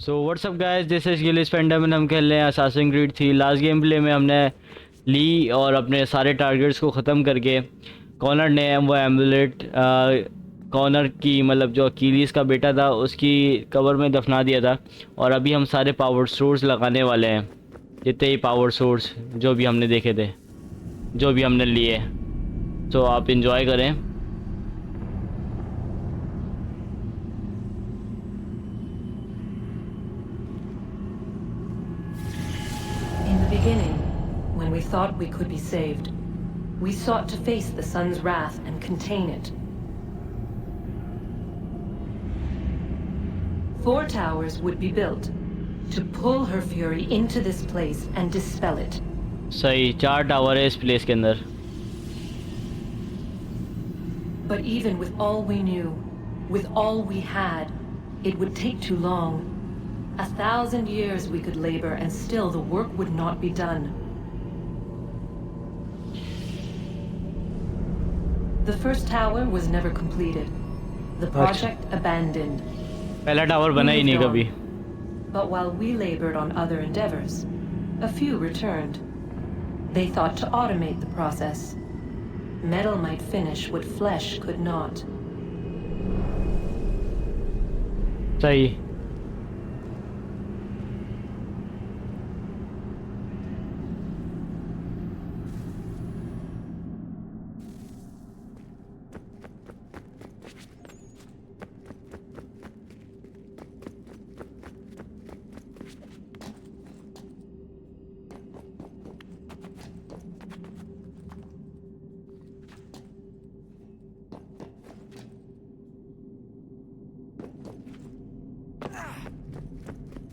So what's up guys, this is गिलिस पेंडम and हम खेल रहे हैं Assassin Creed 3। Last game play में हमने ली और अपने सारे टारगेट्स को ख़त्म करके कॉनर ने वो एम्बुलेट कॉनर की मतलब जो अकीलीस का बेटा था उसकी कवर में दफना दिया था। और अभी हम सारे पावर सोर्स लगाने वाले हैं, जितने ही पावर सोर्स जो भी हमने देखे थे, जो भी हमने लिए। तो आप इंजॉय करें। In the beginning, when we thought we could be saved, we sought to face the sun's wrath and contain it. 4 towers would be built to pull her fury into this place and dispel it. सही, 4 tower है इस place के अंदर। But even with all we knew, with all we had, it would take too long. 1,000 years we could labor and still the work would not be done. The first tower was never completed. The project abandoned. पहला tower बना ही नहीं कभी। But while we labored on other endeavors, a few returned. They thought to automate the process. Metal might finish what flesh could not. सही।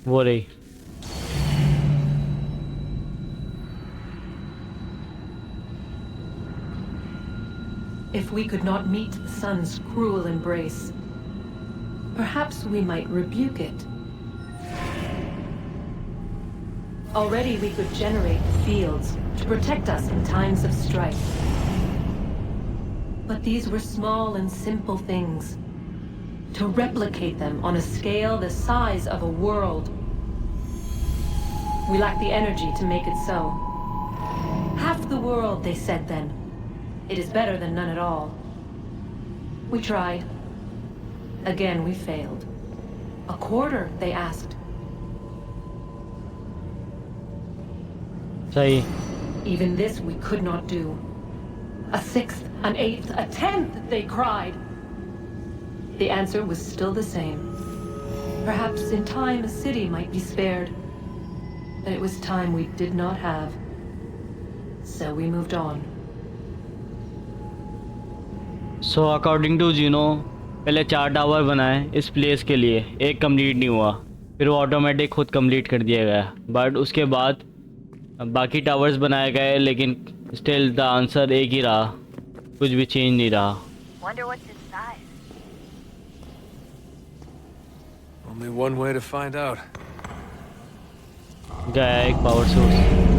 वो रही। If we could not meet the sun's cruel embrace, perhaps we might rebuke it. Already we could generate fields to protect us in times of strife. But these were small and simple things. To replicate them on a scale the size of a world, we lack the energy to make it so. Half the world, they said then. It is better than none at all. We tried. Again we failed. A quarter, they asked. सही। Even this we could not do. A sixth, an eighth, a tenth, they cried. The answer was still the same. Perhaps in time a city might be spared. But it was time we did not have. So we moved on. So according to जीनो, पहले 4 tower बनाए इस place के लिए, एक complete नहीं हुआ, फिर वो ऑटोमेटिक खुद कंप्लीट कर दिया गया। बट उसके बाद बाकी टावर्स बनाए गए, लेकिन स्टिल द आंसर एक ही रहा, कुछ भी चेंज नहीं रहा। Wonder what's inside. Only one way to find out. गया एक पावर सोर्स।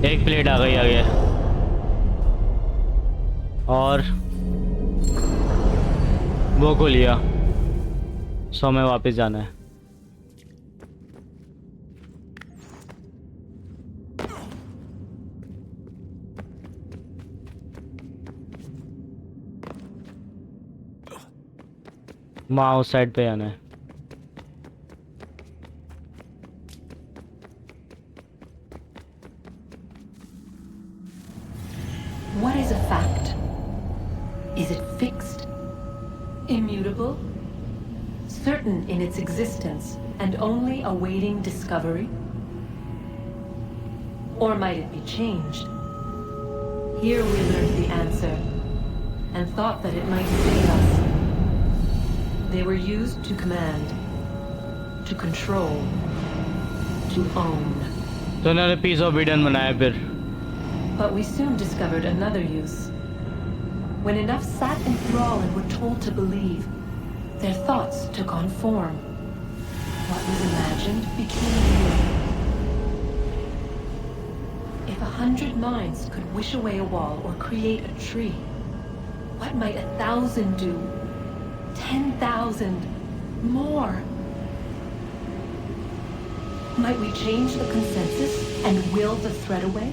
एक प्लेट आ गई आगे और वो को लिया। सो हमें वापस जाना है। वहाँ उस साइड पे आना है। What is a fact? Is it fixed? Immutable? Certain in its existence and only awaiting discovery? Or might it be changed? Here we learned the answer and thought that it might save us. They were used to command, to control, to own. तो उन्होंने piece of Eden बनाया फिर। But we soon discovered another use. When enough sat in thrall and were told to believe, their thoughts took on form. What was imagined became real. If 100 minds could wish away a wall or create a tree, what might 1,000 do? 10,000? More? Might we change the consensus and will the threat away?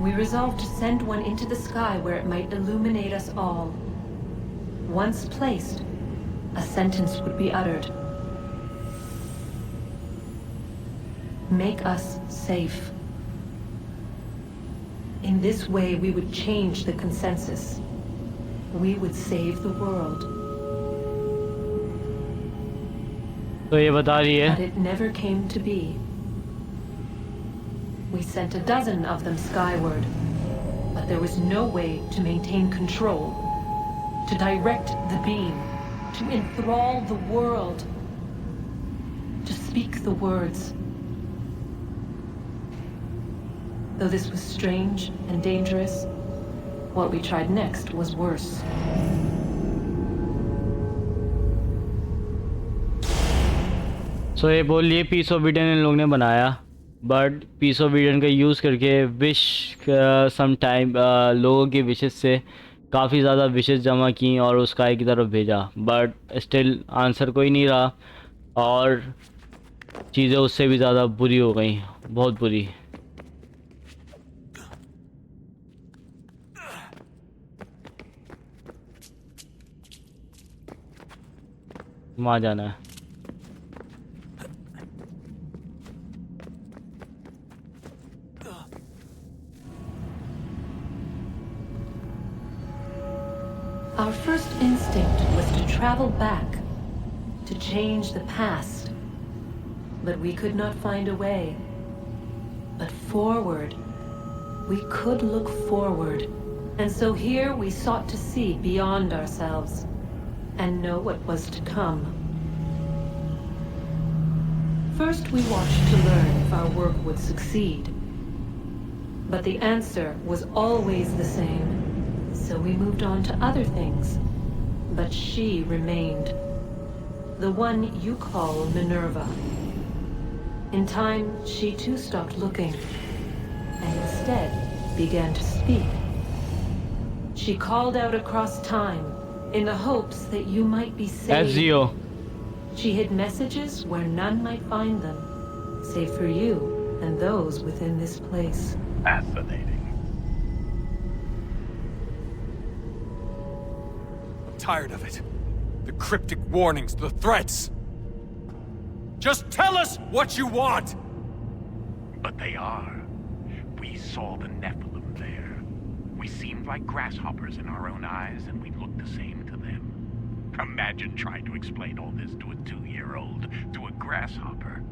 We resolved to send one into the sky where it might illuminate us all. Once placed, a sentence would be uttered. Make us safe. In this way, we would change the consensus. We would save the world. तो ये बता रही है But it never came to be. We sent a dozen of them skyward, but there was no way to maintain control, to direct the beam, to enthrall the world, to speak the words. Though this was strange and dangerous, what we tried next was worse. सो ये बोल लिए piece of Eden इन लोगों ने बनाया, but peace of Eden का use करके wish some time लोगों की विशेस से काफ़ी ज़्यादा विशेस जमा की और उस स्काई की तरफ भेजा, बट स्टिल आंसर कोई नहीं रहा और चीज़ें उससे भी ज़्यादा बुरी हो गई, बहुत बुरी। वहाँ जाना है। Our first instinct was to travel back, to change the past. But we could not find a way. But forward, we could look forward. And so here we sought to see beyond ourselves and know what was to come. First we watched to learn if our work would succeed. But the answer was always the same. So we moved on to other things. But she remained. The one you call Minerva. In time, she too stopped looking, and instead began to speak. She called out across time, in the hopes that you might be saved. Ezio. She hid messages where none might find them, save for you and those within this place. Fascinating. Tired of it. The cryptic warnings, the threats. Just tell us what you want! But they are. We saw the Nephilim there. We seemed like grasshoppers in our own eyes, and we looked the same to them. Imagine trying to explain all this to a 2-year-old, to a grasshopper.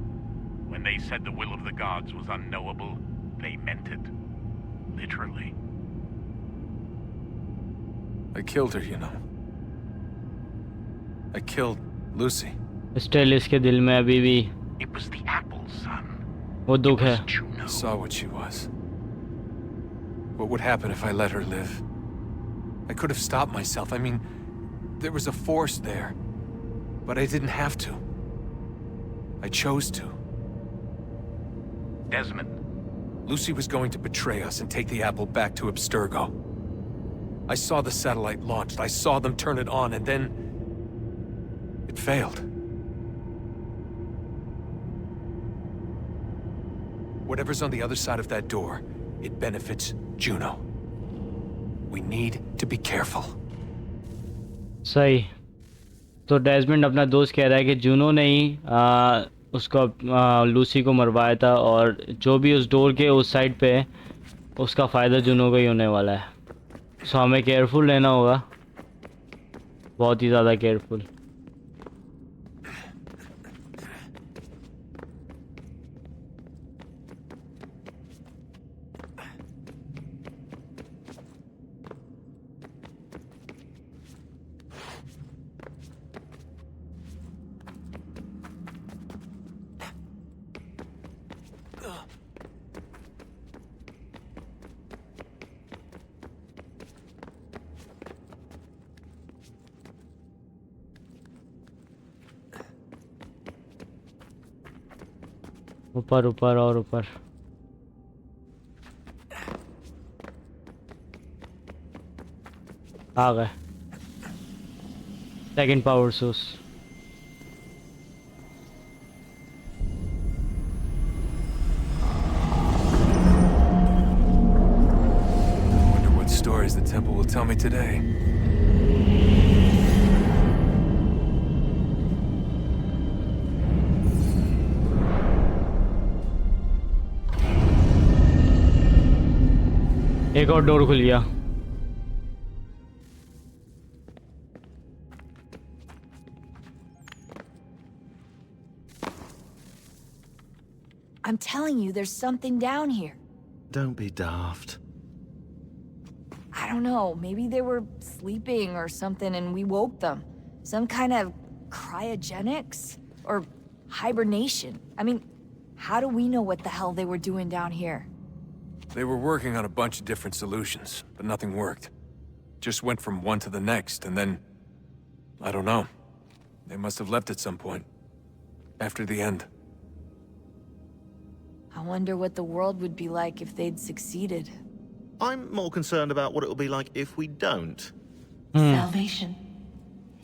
When they said the will of the gods was unknowable, they meant it. Literally. I killed her, you know. I killed Lucy. Still इसके दिल में अभी भी It was the apple, son. वो दुख है। I saw what she was. What would happen if I let her live? I could have stopped myself. I mean, there was a force there. But I didn't have to. I chose to. Desmond, Lucy was going to betray us and take the apple back to Abstergo. I saw the satellite launched. I saw them turn it on, and then it failed. Whatever's on the other side of that door, it benefits Juno. We need to be careful. सही। तो Desmond अपना दोस्त कह रहा है कि Juno ने ही उसको लूसी को मरवाया था और जो भी उस डोर के उस साइड पे है उसका फ़ायदा जूनो को ही होने वाला है। सो हमें केयरफुल रहना होगा, बहुत ही ज़्यादा केयरफुल। ऊपर ऊपर और ऊपर। आ गए। Second power source. Wonder what stories the temple will tell me today. एक और डोर खुल गया। I'm telling you, there's something down here. Don't be daft. I don't know, maybe they were sleeping or something and we woke them. Some kind of cryogenics? Or hibernation? I mean, how do we know what the hell they were doing down here? They were working on a bunch of different solutions, but nothing worked. Just went from one to the next, and then... I don't know. They must have left at some point. After the end. I wonder what the world would be like if they'd succeeded. I'm more concerned about what it'll be like if we don't. Salvation.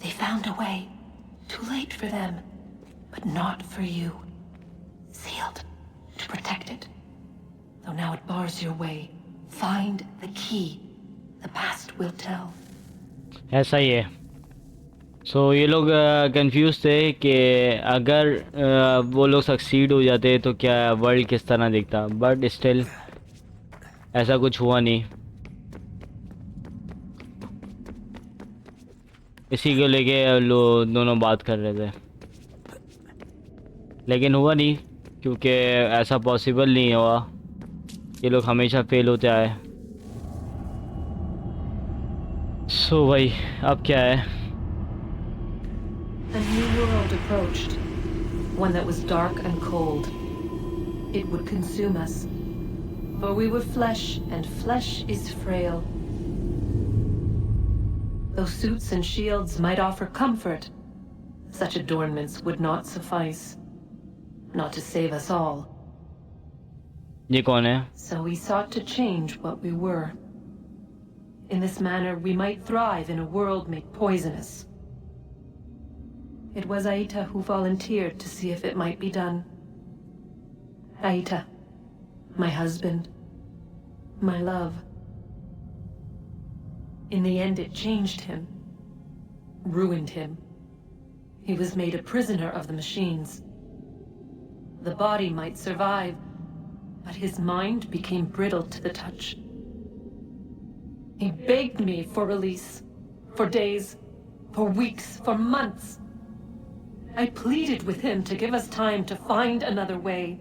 They found a way. Too late for them. But not for you. Sealed. To protect it. Though now it bars your way. Find the key. The past will tell. ऐसा ही है। सो ये लोग confuse थे कि अगर वो लोग succeed हो जाते तो क्या वर्ल्ड किस तरह दिखता, बट स्टिल ऐसा कुछ हुआ नहीं। इसी को लेके लोग दोनों बात कर रहे थे, लेकिन हुआ नहीं क्योंकि ऐसा पॉसिबल नहीं हुआ। ये लोग हमेशा फेल होते आए। सो भाई अब क्या है? A new world approached. One that was dark and cold. It would consume us. For we were flesh, and flesh is frail. Though suits and shields might offer comfort, such adornments would not suffice. Not to save us all. ये कौन है? So we sought to change what we were. In this manner, we might thrive in a world made poisonous. It was Aita who volunteered to see if it might be done. Aita, my husband, my love. In the end, it changed him, ruined him. He was made a prisoner of the machines. The body might survive, but his mind became brittle to the touch. He begged me for release, for days, for weeks, for months. I pleaded with him to give us time to find another way.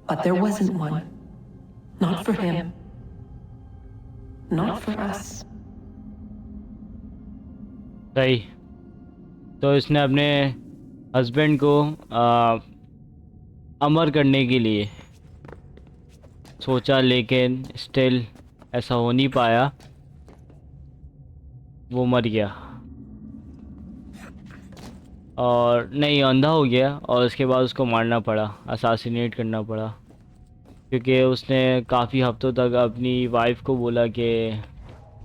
But there wasn't one. Not for him. Not for us. सही। तो इसने अपने husband को अमर करने के लिए सोचा, लेकिन स्टिल ऐसा हो नहीं पाया। वो मर गया और नहीं, अंधा हो गया, और उसके बाद उसको मारना पड़ा, असासिनेट करना पड़ा, क्योंकि उसने काफ़ी हफ्तों तक अपनी वाइफ को बोला कि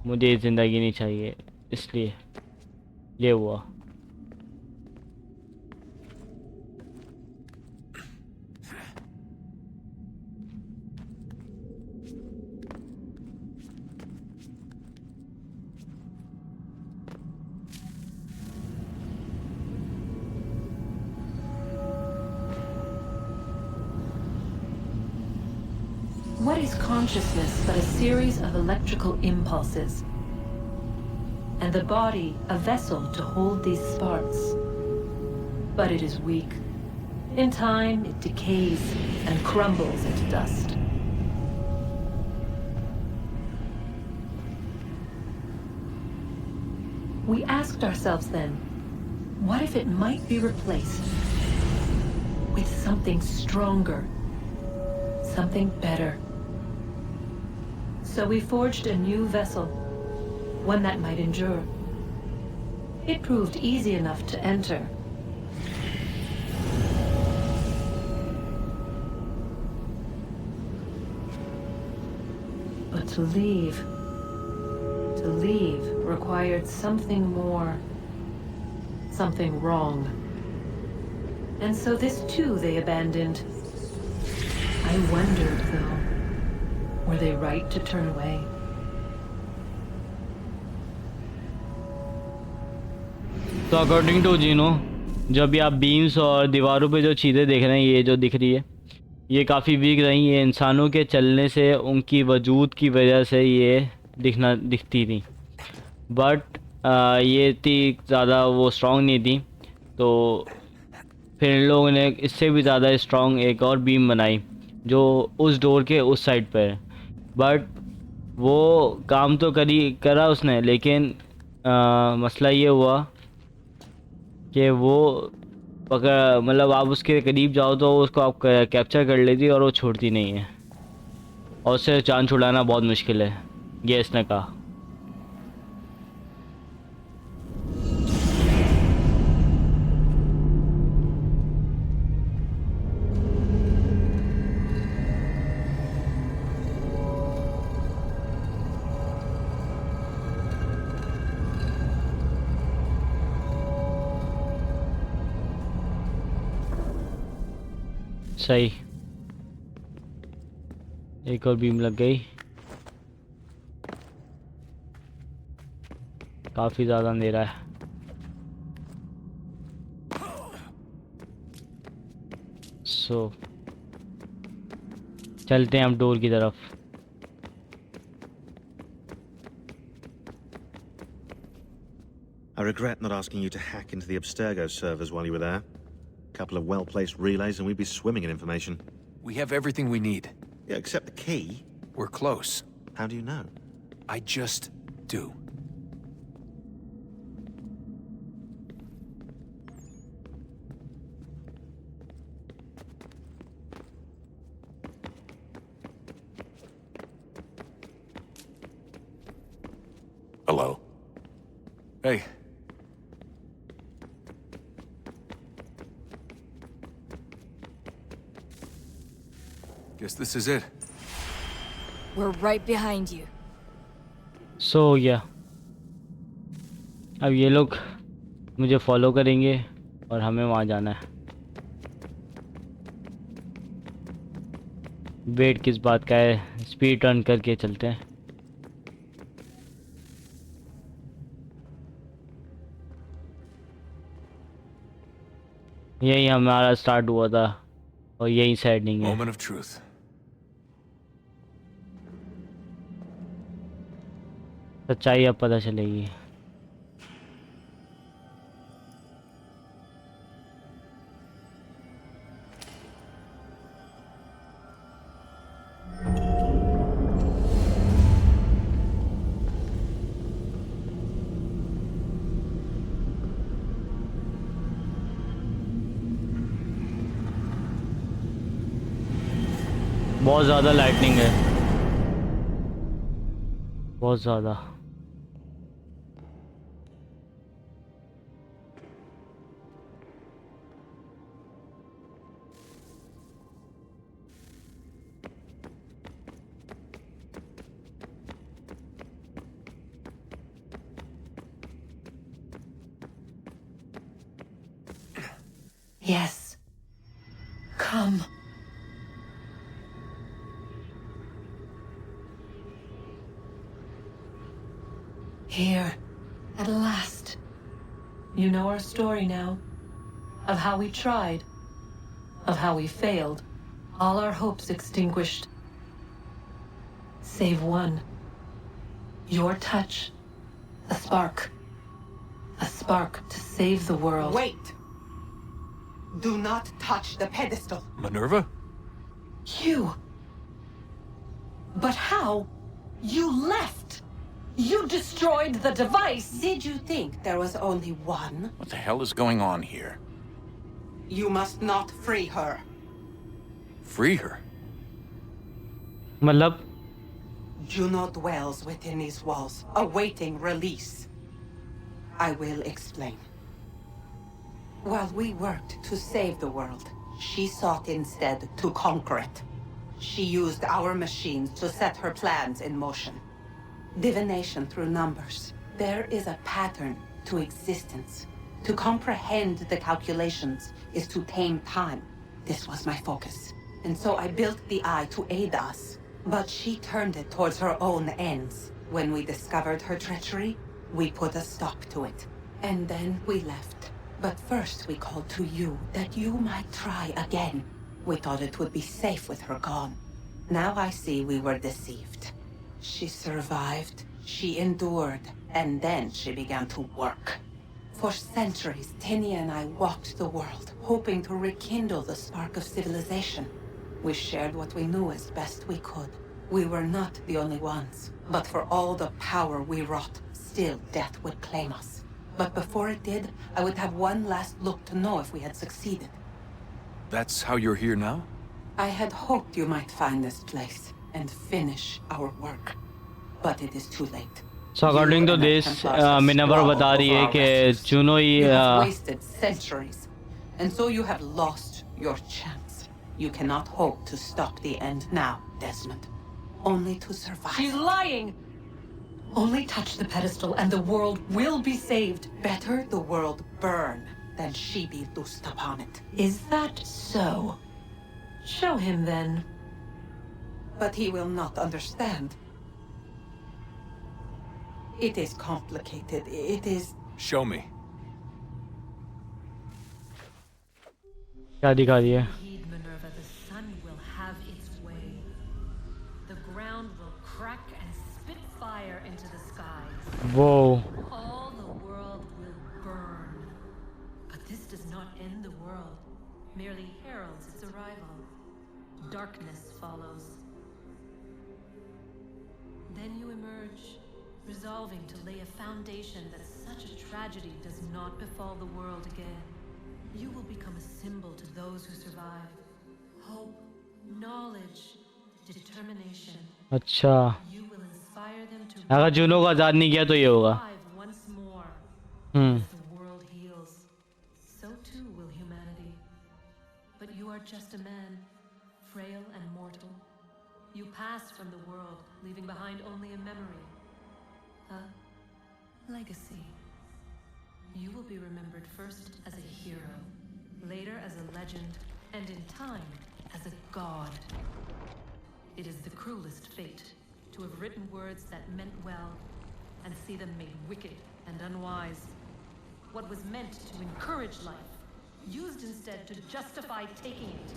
मुझे ज़िंदगी नहीं चाहिए, इसलिए ये हुआ। What is consciousness but a series of electrical impulses? And the body a vessel to hold these sparks. But it is weak. In time, it decays and crumbles into dust. We asked ourselves then, what if it might be replaced with something stronger, something better? So we forged a new vessel, one that might endure. It proved easy enough to enter. But to leave required something more, something wrong. And so this too they abandoned. I wondered, though, were they right to turn away? तो according to जीनो, जो अभी आप beams और दीवारों पे जो चीज़ें देख रहे हैं, ये जो दिख रही है, ये काफ़ी वीक रही। ये इंसानों के चलने से, उनकी वजूद की वजह से ये दिखती थी। बट ये इतनी ज़्यादा वो स्ट्रॉन्ग नहीं थी। तो फिर इन लोगों ने इससे भी ज़्यादा स्ट्रॉन्ग एक और बीम बनाई जो उस डोर के उस साइड पर है। बट वो काम तो करा उसने, लेकिन मसला ये हुआ कि वो पकड़, मतलब आप उसके करीब जाओ तो उसको आप कैप्चर कर लेती और वो छोड़ती नहीं है, और उससे जान छुड़ाना बहुत मुश्किल है, ये इसने कहा। सही, एक और बीम लग गई। काफी ज्यादा अंधेरा है। सो चलते हैं हम डोर की तरफ। I regret not asking you to hack into the Abstergo servers while you were there. A couple of well-placed relays and we'd be swimming in information. We have everything we need. Yeah, except the key. We're close. How do you know? I just do. Hello? Hey. Guess this is it. We're right behind you. सो या अब ये लोग मुझे follow करेंगे और हमें वहाँ जाना है। वेट किस बात का है, स्पीड टर्न करके चलते हैं। यही हमारा स्टार्ट हुआ था और यही से एंडिंग है। Moment of truth. सच्चाई अब पता चलेगी। बहुत ज़्यादा लाइटनिंग है, बहुत ज़्यादा। Yes. Come. Here, at last. You know our story now. Of how we tried. Of how we failed. All our hopes extinguished. Save one. Your touch. A spark. A spark to save the world. Wait! Do not touch the pedestal. Minerva? You. But how? You left. You destroyed the device. Did you think there was only one? What the hell is going on here? You must not free her. Free her? मतलब Juno dwells within these walls, awaiting release. I will explain. While we worked to save the world, she sought instead to conquer it. She used our machines to set her plans in motion. Divination through numbers. There is a pattern to existence. To comprehend the calculations is to tame time. This was my focus. And so I built the eye to aid us. But she turned it towards her own ends. When we discovered her treachery, we put a stop to it. And then we left. But first we called to you that you might try again. We thought it would be safe with her gone. Now I see we were deceived. She survived, she endured, and then she began to work. For centuries, Tinia and I walked the world, hoping to rekindle the spark of civilization. We shared what we knew as best we could. We were not the only ones, but for all the power we wrought, still death would claim us. But before it did, I would have one last look to know if we had succeeded. That's how you're here now? I had hoped you might find this place and finish our work. But it is too late. So according to this, Minerva बता रही है कि जुनो You have he wasted centuries, and so you have lost your chance. You cannot hope to stop the end now, Desmond. Only to survive. She's lying! Only touch the pedestal and the world will be saved. Better the world burn than she be loosed upon it. Is that so? Show him then. But he will not understand. It is complicated. It is... Show me. क्या दिखा रही है? Heed, Minerva, the sun will have its way. The ground will crack and spit fire into the skies. Whoa. All the world will burn. But this does not end the world, merely heralds its arrival. Darkness follows. Then you emerge, resolving to lay a foundation that such a tragedy does not befall the world again. You will become a symbol to those who survive. Hope, knowledge, determination. अच्छा, You will inspire them to अगर जुनो को आजाद नहीं किया तो ये होगा. thrive once more. Hmm. As the world heals, so too will humanity. But you are just a man, frail and mortal. You pass from the world, leaving behind only a memory. A legacy. You will be remembered first as a hero, later as a legend, and in time, as a god. It is the cruelest fate to have written words that meant well, and see them made wicked and unwise. What was meant to encourage life, used instead to justify taking it.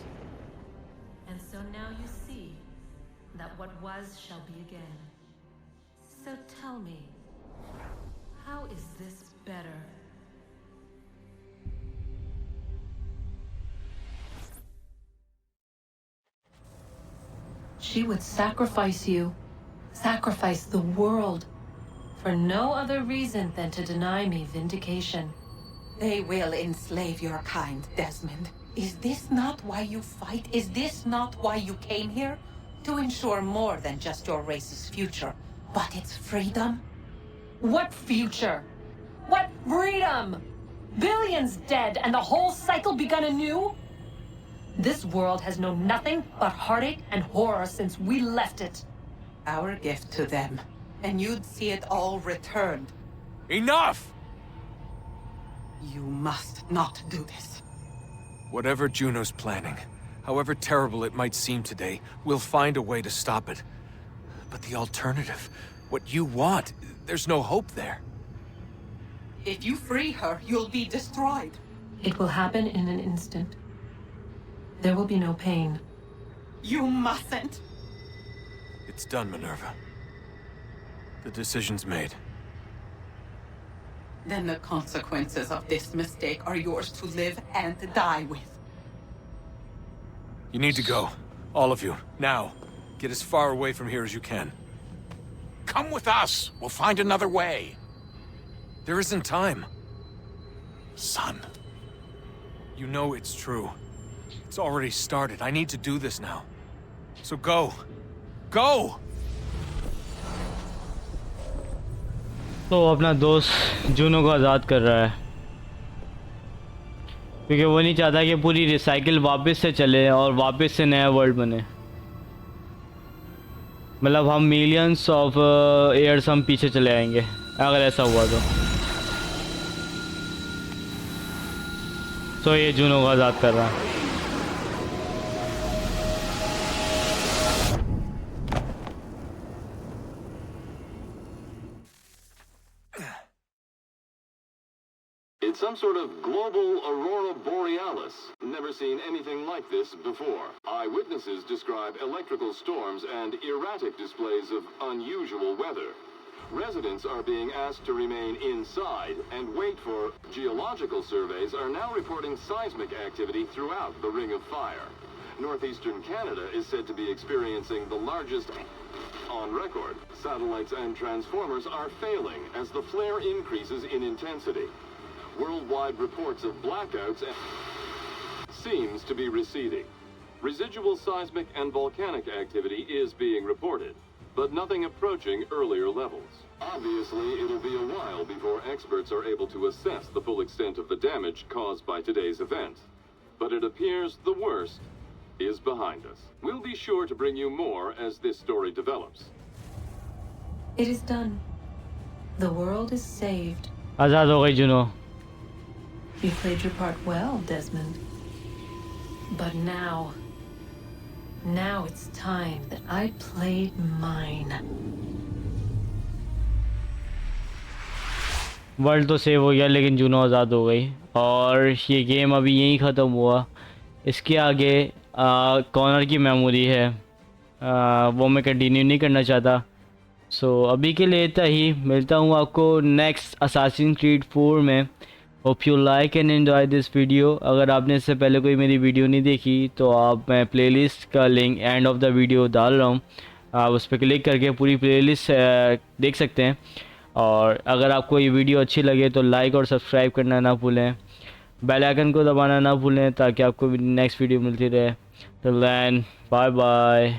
And so now you see that what was shall be again. So tell me, how is this better? She would sacrifice you, sacrifice the world, for no other reason than to deny me vindication. They will enslave your kind, Desmond. Is this not why you fight? Is this not why you came here? To ensure more than just your race's future, but its freedom? What future? What freedom? Billions dead and the whole cycle begun anew? This world has known nothing but heartache and horror since we left it. Our gift to them, and you'd see it all returned. Enough! You must not do this. Whatever Juno's planning, however terrible it might seem today, we'll find a way to stop it. But the alternative, what you want, there's no hope there. If you free her, you'll be destroyed. It will happen in an instant. There will be no pain. You mustn't. It's done, Minerva. The decision's made. Then the consequences of this mistake are yours to live and die with. You need to go. All of you. Now. Get as far away from here as you can. Come with us. We'll find another way. There isn't time. Son. You know it's true. It's already started. I need to do this now. So go. Go! तो वो अपना दोस्त Juno को आज़ाद कर रहा है क्योंकि वो नहीं चाहता कि पूरी रिसाइकिल वापस से चले और वापस से नया वर्ल्ड बने. मतलब हम मिलियंस ऑफ ईयर्स हम पीछे चले आएंगे अगर ऐसा हुआ तो। तो ये जुनों को आज़ाद कर रहा है। It's some sort of global aurora borealis. Never seen anything like this before. Eyewitnesses describe electrical storms and erratic displays of unusual weather. Residents are being asked to remain inside and wait for geological surveys are now reporting seismic activity throughout the Ring of Fire. Northeastern Canada is said to be experiencing the largest on record. Satellites and transformers are failing as the flare increases in intensity. Worldwide reports of blackouts seems to be receding. Residual seismic and volcanic activity is being reported, but nothing approaching earlier levels. Obviously, it'll be a while before experts are able to assess the full extent of the damage caused by today's event. But it appears the worst is behind us. We'll be sure to bring you more as this story develops. It is done. The world is saved. आज़ाद हो गई जुनो। You played your part well, Desmond. But now it's time that I played mine. World तो save हो गया लेकिन जुनो आज़ाद हो गई और ये गेम अभी यहीं ख़त्म हुआ। इसके आगे कॉर्नर की मेमोरी है, वो मैं कंटिन्यू नहीं करना चाहता। सो अभी के लिए इतना ही। मिलता हूँ आपको नेक्स्ट असासिन्स क्रीड 4 में। Hope you like and enjoy this video. अगर आपने इससे पहले कोई मेरी वीडियो नहीं देखी तो मैं प्लेलिस्ट का link end of the video डाल रहा हूँ, आप उस पर क्लिक करके पूरी प्लेलिस्ट देख सकते हैं। और अगर आपको ये वीडियो अच्छी लगे तो लाइक और सब्सक्राइब करना ना भूलें, बेल आइकन को दबाना ना भूलें ताकि आपको नेक्स्ट वीडियो मिलती रहे। तो लैन बाय बाय।